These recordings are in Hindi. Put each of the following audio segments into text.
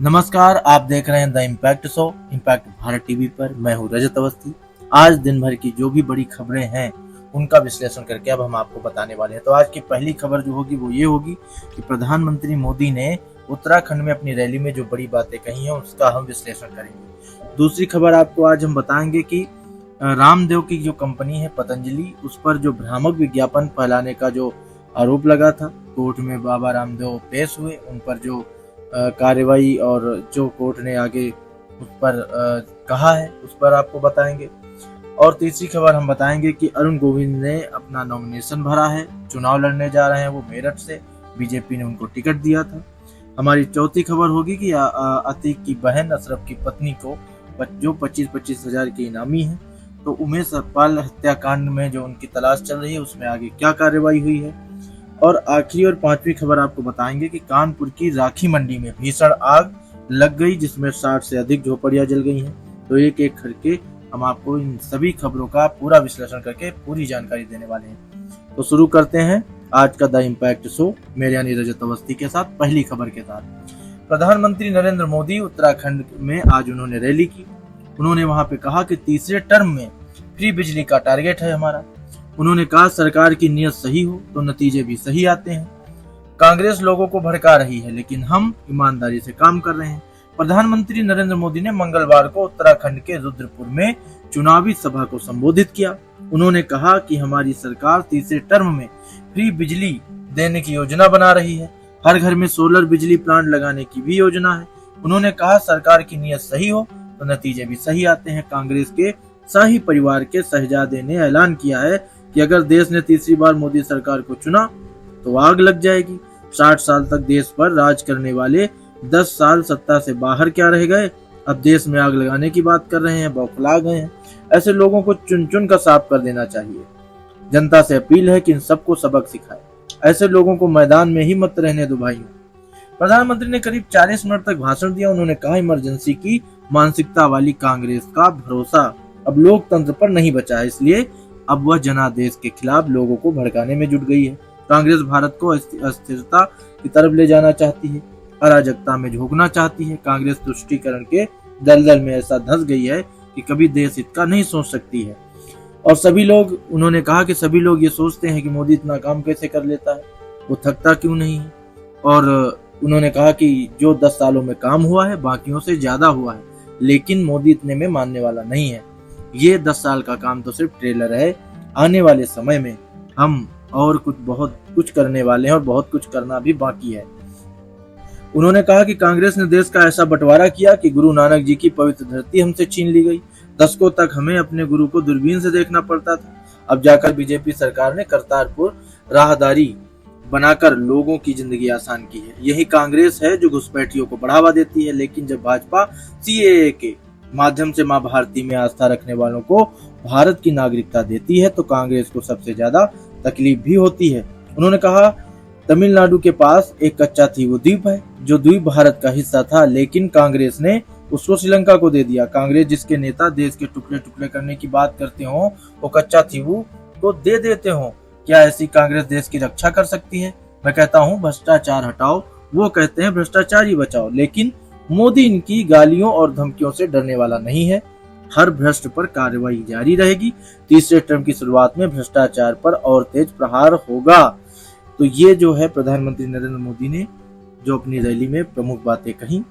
नमस्कार, आप देख रहे हैं the impact show impact Bharat TV पर। मैं हूं रजत अवस्थी। आज दिन भर की जो भी बड़ी खबरें हैं उनका विश्लेषण करके अब हम आपको बताने वाले हैं। तो आज की पहली खबर जो होगी वो ये होगी कि प्रधानमंत्री मोदी ने उत्तराखंड में अपनी रैली में जो बड़ी बातें कही हैं उसका हम विश्लेषण करेंगे। दूसरी खबर आपको आज हम बताएंगे कि रामदेव की जो कंपनी है पतंजलि, उस पर जो भ्रामक विज्ञापन फैलाने का जो आरोप लगा था, कोर्ट में बाबा रामदेव पेश हुए। उन पर जो कार्रवाई और जो कोर्ट ने आगे उस पर कहा है उस पर आपको बताएंगे। और तीसरी खबर हम बताएंगे कि अरुण गोविंद ने अपना नॉमिनेशन भरा है, चुनाव लड़ने जा रहे हैं वो मेरठ से। बीजेपी ने उनको टिकट दिया था। हमारी चौथी खबर होगी कि अतीक की बहन अशरफ की पत्नी को जो 25-25 हजार की इनामी है, तो उमेश सतपाल हत्याकांड में जो उनकी तलाश चल रही है उसमें आगे क्या कार्रवाई हुई है। और आखिरी और पांचवी खबर आपको बताएंगे कि कानपुर की राखी मंडी में भीषण आग लग गई, जिसमें 60 से अधिक झोपड़ियां जल गई हैं। तो एक एक करके हम आपको इन सभी खबरों का पूरा विश्लेषण करके पूरी जानकारी देने वाले हैं। तो शुरू करते हैं आज का द इम्पैक्ट शो मेरे यानी रजत अवस्थी के साथ। पहली खबर के साथ प्रधानमंत्री नरेंद्र मोदी उत्तराखंड में आज उन्होंने रैली की। उन्होंने वहां पे कहा कि तीसरे टर्म में फ्री बिजली का टारगेट है हमारा। उन्होंने कहा सरकार की नीयत सही हो तो नतीजे भी सही आते हैं। कांग्रेस लोगों को भड़का रही है लेकिन हम ईमानदारी से काम कर रहे हैं। प्रधानमंत्री नरेंद्र मोदी ने मंगलवार को उत्तराखंड के रुद्रपुर में चुनावी सभा को संबोधित किया। उन्होंने कहा कि हमारी सरकार तीसरे टर्म में फ्री बिजली देने की योजना बना रही है। हर घर में सोलर बिजली प्लांट लगाने की भी योजना है। उन्होंने कहा सरकार की नीयत सही हो तो नतीजे भी सही आते हैं। कांग्रेस के शाही परिवार के शहजादे ने ऐलान किया है कि अगर देश ने तीसरी बार मोदी सरकार को चुना तो आग लग जाएगी। 60 साल तक देश पर राज करने वाले 10 साल सत्ता से बाहर क्या रह गए, अब देश में आग लगाने की बात कर रहे हैं, बौखला गए हैं। ऐसे लोगों को चुन चुन कर साफ कर देना चाहिए। जनता से अपील है कि इन सबको सबक सिखाए। ऐसे लोगों को मैदान में ही मत रहने दो भाइयों। प्रधानमंत्री ने करीब 40 मिनट तक भाषण दिया। उन्होंने कहा इमरजेंसी की मानसिकता वाली कांग्रेस का भरोसा अब लोकतंत्र पर नहीं बचा है, इसलिए अब वह जनादेश के खिलाफ लोगों को भड़काने में जुट गई है। कांग्रेस भारत को अस्थिरता की तरफ ले जाना चाहती है, अराजकता में झोंकना चाहती है। कांग्रेस तुष्टीकरण के दलदल में ऐसा धंस गई है कि कभी देश हित का नहीं सोच सकती है। और उन्होंने कहा कि सभी लोग ये सोचते हैं कि मोदी इतना काम कैसे कर लेता है, वो थकता क्यों नहीं है। और उन्होंने कहा कि जो 10 सालों में काम हुआ है बाकियों से ज्यादा हुआ है, लेकिन मोदी इतने में मानने वाला नहीं है। ये 10 साल का काम तो सिर्फ ट्रेलर है। आने वाले समय में हम और बहुत कुछ करने वाले हैं और बहुत कुछ करना भी बाकी है। उन्होंने कहा कि कांग्रेस ने देश का ऐसा बंटवारा किया कि गुरु नानक जी की पवित्र धरती हमसे छीन ली गई। दशकों तक हमें अपने गुरु को दूरबीन से देखना पड़ता था। अब जाकर बीजेपी सरकार ने करतारपुर राहदारी बनाकर लोगों की जिंदगी आसान की है। यही कांग्रेस है जो घुसपैठियों को बढ़ावा देती है। लेकिन जब भाजपा सीएए के माध्यम से मां भारती में आस्था रखने वालों को भारत की नागरिकता देती है तो कांग्रेस को सबसे ज्यादा तकलीफ भी होती है। उन्होंने कहा तमिलनाडु के पास एक कच्चा थीवू द्वीप है जो द्वीप भारत का हिस्सा था, लेकिन कांग्रेस ने उसको श्रीलंका को दे दिया। कांग्रेस जिसके नेता देश के टुकड़े टुकड़े करने की बात करते हो वो कच्चा थीवू को दे देते हो। क्या ऐसी कांग्रेस देश की रक्षा कर सकती है? मैं कहता हूँ भ्रष्टाचार हटाओ, वो कहते हैं भ्रष्टाचारी बचाओ। लेकिन मोदी इनकी गालियों और धमकियों से डरने वाला नहीं है। हर भ्रष्ट पर कार्रवाई जारी रहेगी। तीसरे टर्म की शुरुआत में भ्रष्टाचार पर और तेज प्रहार होगा। तो ये जो है प्रधानमंत्री नरेंद्र मोदी ने जो अपनी रैली में प्रमुख बातें कही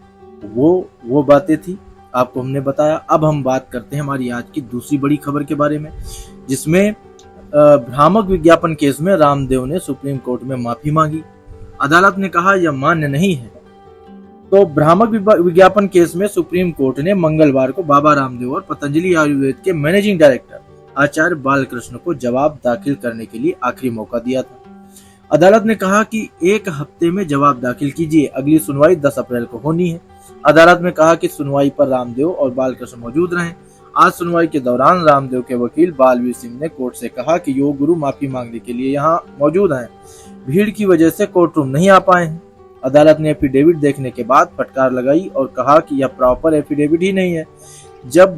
वो बातें थी, आपको हमने बताया। अब हम बात करते हैं हमारी आज की दूसरी बड़ी खबर के बारे में, जिसमें भ्रामक विज्ञापन केस में रामदेव ने सुप्रीम कोर्ट में माफी मांगी। अदालत ने कहा यह मान्य नहीं है। तो भ्रामक विज्ञापन केस में सुप्रीम कोर्ट ने मंगलवार को बाबा रामदेव और पतंजलि आयुर्वेद के मैनेजिंग डायरेक्टर आचार्य बालकृष्ण को जवाब दाखिल करने के लिए आखिरी मौका दिया था। अदालत ने कहा कि 1 हफ्ते में जवाब दाखिल कीजिए। अगली सुनवाई 10 अप्रैल को होनी है। अदालत ने कहा कि सुनवाई पर रामदेव और बालकृष्ण मौजूद रहें। आज सुनवाई के दौरान रामदेव के वकील बालवीर सिंह ने कोर्ट से कहा कि योग गुरु माफी मांगने के लिए यहाँ मौजूद हैं, भीड़ की वजह से कोर्ट रूम नहीं आ पाए हैं। अदालत ने एफिडेविट देखने के बाद फटकार लगाई और कहा कि यह प्रॉपर एफिडेविट ही नहीं है। जब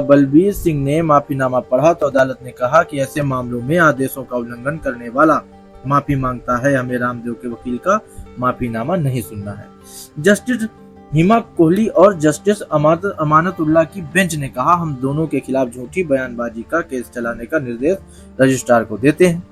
बलबीर सिंह ने माफीनामा पढ़ा तो अदालत ने कहा कि ऐसे मामलों में आदेशों का उल्लंघन करने वाला माफी मांगता है, हमें रामदेव के वकील का माफीनामा नहीं सुनना है। जस्टिस हिमा कोहली और जस्टिस अमानतुल्लाह की बेंच ने कहा, हम दोनों के खिलाफ झूठी बयानबाजी का केस चलाने का निर्देश रजिस्ट्रार को देते हैं।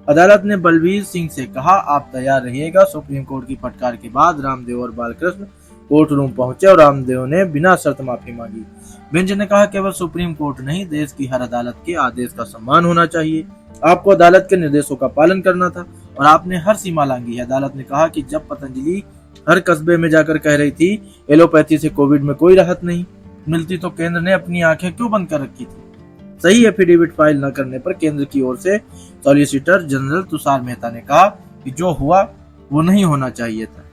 अदालत ने बलबीर सिंह से कहा, आप तैयार रहिएगा। सुप्रीम कोर्ट की फटकार के बाद रामदेव और बालकृष्ण कोर्ट रूम पहुंचे और रामदेव ने बिना शर्त माफी मांगी। बेंच ने कहा, केवल सुप्रीम कोर्ट नहीं, देश की हर अदालत के आदेश का सम्मान होना चाहिए। आपको अदालत के निर्देशों का पालन करना था और आपने हर सीमा लांघी है। अदालत ने कहा कि जब पतंजलि हर कस्बे में जाकर कह रही थी एलोपैथी से कोविड में कोई राहत नहीं मिलती, तो केंद्र ने अपनी आंखें क्यों बंद कर रखी थी? सही एफिडेविट फाइल न करने पर केंद्र की ओर से सॉलिसिटर जनरल तुषार मेहता ने कहा कि जो हुआ वो नहीं होना चाहिए था।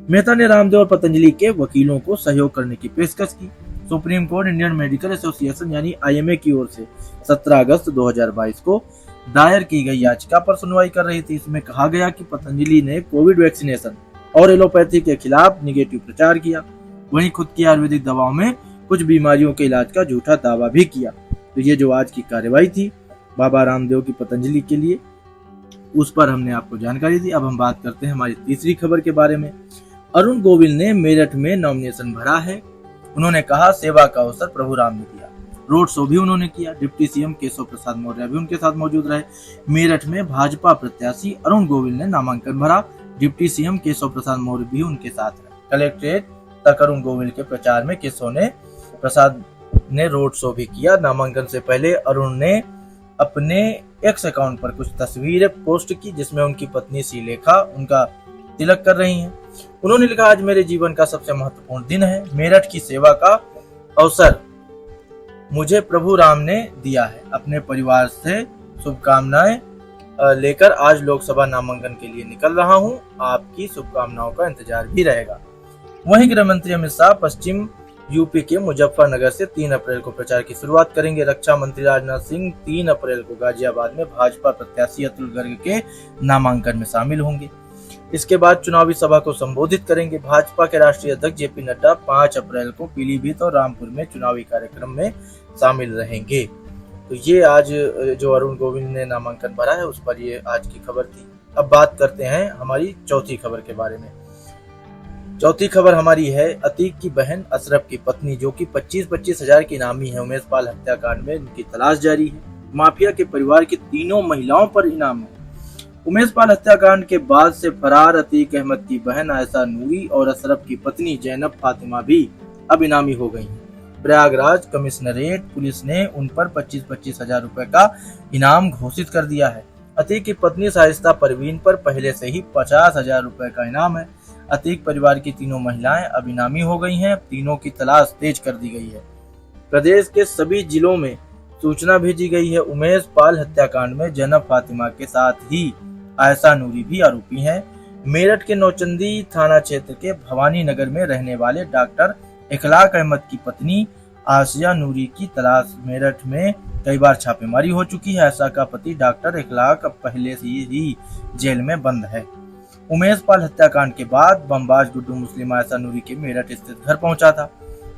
मेहता ने रामदेव और पतंजलि के वकीलों को सहयोग करने की पेशकश की। Supreme court Indian medical association यानी IMA की ओर से 17 अगस्त 2022 को दायर की गई याचिका पर सुनवाई कर रही थी। इसमें कहा गया कि पतंजलि ने कोविड वैक्सीनेशन और एलोपैथी के खिलाफ निगेटिव प्रचार किया, वहीं खुद की आयुर्वेदिक दवाओं में कुछ बीमारियों के इलाज का झूठा दावा भी किया। तो ये जो आज की कार्रवाई थी बाबा रामदेव की पतंजलि के लिए, उस पर हमने आपको जानकारी दी। अब हम बात करते हैं हमारी तीसरी खबर के बारे में। अरुण गोविल ने मेरठ में नॉमिनेशन भरा है। उन्होंने कहा, सेवा का अवसर प्रभु राम ने दिया। रोड शो भी उन्होंने किया। डिप्टी सीएम केशव प्रसाद मौर्य भी उनके साथ मौजूद रहे। मेरठ में भाजपा प्रत्याशी अरुण गोविल ने नामांकन भरा। डिप्टी सीएम केशव प्रसाद मौर्य भी उनके साथ रहे। कलेक्ट्रेट तक अरुण गोविल के प्रचार में केशव प्रसाद ने रोड शो भी किया। नामांकन से पहले अरुण ने अपने एक्स अकाउंट पर कुछ तस्वीरें पोस्ट की, जिसमें उनकी पत्नी श्रीलेखा उनका तिलक कर रही हैं। उन्होंने लिखा, आज मेरे जीवन का सबसे महत्वपूर्ण दिन है। मेरठ की सेवा का अवसर मुझे प्रभु राम ने दिया है। अपने परिवार से शुभकामनाएं लेकर आज लोकसभा नामांकन के लिए निकल रहा हूं। आपकी शुभकामनाओं का इंतजार भी रहेगा। वहीं गृह मंत्री अमित शाह पश्चिम यूपी के मुजफ्फरनगर से 3 अप्रैल को प्रचार की शुरुआत करेंगे। रक्षा मंत्री राजनाथ सिंह 3 अप्रैल को गाजियाबाद में भाजपा प्रत्याशी अतुल गर्ग के नामांकन में शामिल होंगे। इसके बाद चुनावी सभा को संबोधित करेंगे। भाजपा के राष्ट्रीय अध्यक्ष जेपी नड्डा 5 अप्रैल को पीलीभीत और रामपुर में चुनावी कार्यक्रम में शामिल रहेंगे। तो ये आज जो अरुण गोविल ने नामांकन भरा है उस पर ये आज की खबर थी। अब बात करते हैं हमारी चौथी खबर के बारे में। चौथी खबर हमारी है, अतीक की बहन अशरफ की पत्नी जो कि 25-25 हजार की इनामी है। उमेश पाल हत्याकांड में उनकी तलाश जारी है। माफिया के परिवार की तीनों महिलाओं पर इनाम है। उमेश पाल हत्याकांड के बाद से फरार अतीक अहमद की बहन आयशा नूरी और अशरफ की पत्नी जैनब फातिमा भी अब इनामी हो गई हैं। प्रयागराज कमिश्नरेट पुलिस ने उन पर 25-25 हजार रुपए का इनाम घोषित कर दिया है। अतीक की पत्नी शाइस्ता परवीन पर पहले से ही 50 हजार रुपए का इनाम है। अतीक परिवार की तीनों महिलाएं अब इनामी हो गई हैं। तीनों की तलाश तेज कर दी गई है। प्रदेश के सभी जिलों में सूचना भेजी गई है। उमेश पाल हत्याकांड में जैनब फातिमा के साथ ही आयशा नूरी भी आरोपी हैं। मेरठ के नौचंदी थाना क्षेत्र के भवानी नगर में रहने वाले डॉक्टर इखलाक अहमद की पत्नी आसिया नूरी की तलाश मेरठ में कई बार छापेमारी हो चुकी है। आयशा का पति डॉक्टर इखलाक अब पहले से ही जेल में बंद है। उमेश पाल हत्याकांड के बाद बमबाज गुड्डू मुस्लिम आयशा नूरी के मेरठ स्थित घर पहुंचा था।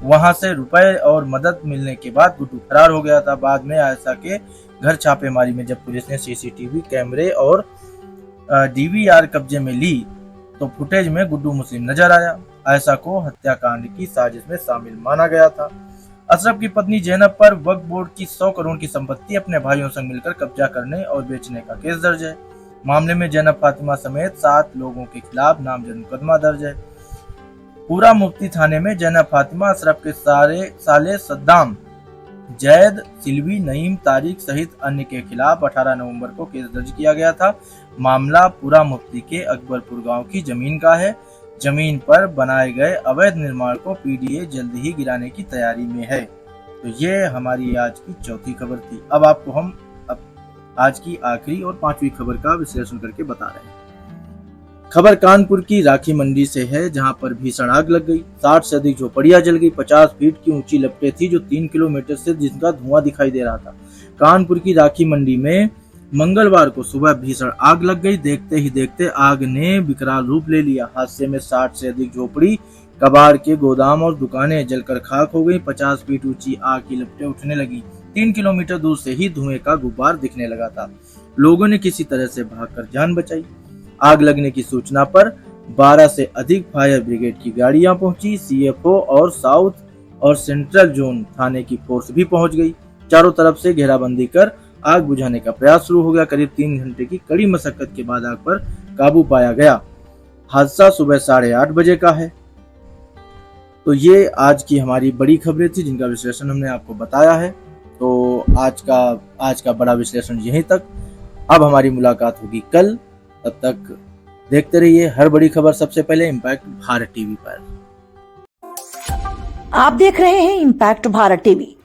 वहां से रुपए और मदद मिलने के बाद गुड्डू फरार हो गया था। बाद में आयशा के घर छापेमारी में जब पुलिस ने सीसीटीवी कैमरे और DVR कब्जे में ली तो फुटेज में गुड्डू मुस्लिम नजर आया। आयशा को हत्याकांड की साजिश में शामिल माना गया था। अशरफ की पत्नी जैनब पर वक्फ बोर्ड की 100 करोड़ की संपत्ति अपने भाइयों संग मिलकर कब्जा करने और बेचने का केस दर्ज है। मामले में जैनब फातिमा समेत 7 लोगों के खिलाफ नामजद मुकदमा दर्ज है। पूरा मुफ्ती थाने में जैनब फातिमा, अशरफ के साले सद्दाम, जैद, सिल्वी, नईम, तारिक सहित अन्य के खिलाफ 18 नवंबर को केस दर्ज किया गया था। मामला पूरा मुफ्ती के अकबरपुर गांव की जमीन का है। जमीन पर बनाए गए अवैध निर्माण को PDA जल्द ही गिराने की तैयारी में है। तो ये हमारी आज की चौथी खबर थी। अब आपको हम आज की आखिरी और 5वीं खबर का विश्लेषण करके बता रहे हैं। खबर कानपुर की राखी मंडी से है, जहां पर भीषण आग लग गई। 60 से अधिक झोपड़ियां जल गई। 50 फीट की ऊंची लपटें थी जो 3 किलोमीटर से जिनका धुआं दिखाई दे रहा था। कानपुर की राखी मंडी में मंगलवार को सुबह भीषण आग लग गई। देखते ही देखते आग ने विकराल रूप ले लिया। हादसे में 60 से अधिक झोपड़ी, कबाड़ के गोदाम और दुकानें जलकर खाक हो गई। 50 फीट ऊंची आग की लपटें उठने लगी। 3 किलोमीटर दूर से ही धुएं का गुब्बार दिखने लगा था। लोगों ने किसी तरह से भागकर जान बचाई। आग लगने की सूचना पर 12 से अधिक फायर ब्रिगेड की गाड़ियां पहुंची। सीएफओ और साउथ और सेंट्रल जोन थाने की फोर्स भी पहुंच गई। चारों तरफ से घेराबंदी कर आग बुझाने का प्रयास शुरू हो गया। करीब 3 घंटे की कड़ी मशक्कत के बाद आग पर काबू पाया गया। हादसा सुबह 8:30 बजे का है। तो ये आज की हमारी बड़ी खबरें थी जिनका विश्लेषण हमने आपको बताया है। तो आज का बड़ा विश्लेषण यहीं तक। अब हमारी मुलाकात होगी कल। तब तक देखते रहिए हर बड़ी खबर सबसे पहले इम्पैक्ट भारत टीवी पर। आप देख रहे हैं इम्पैक्ट भारत टीवी।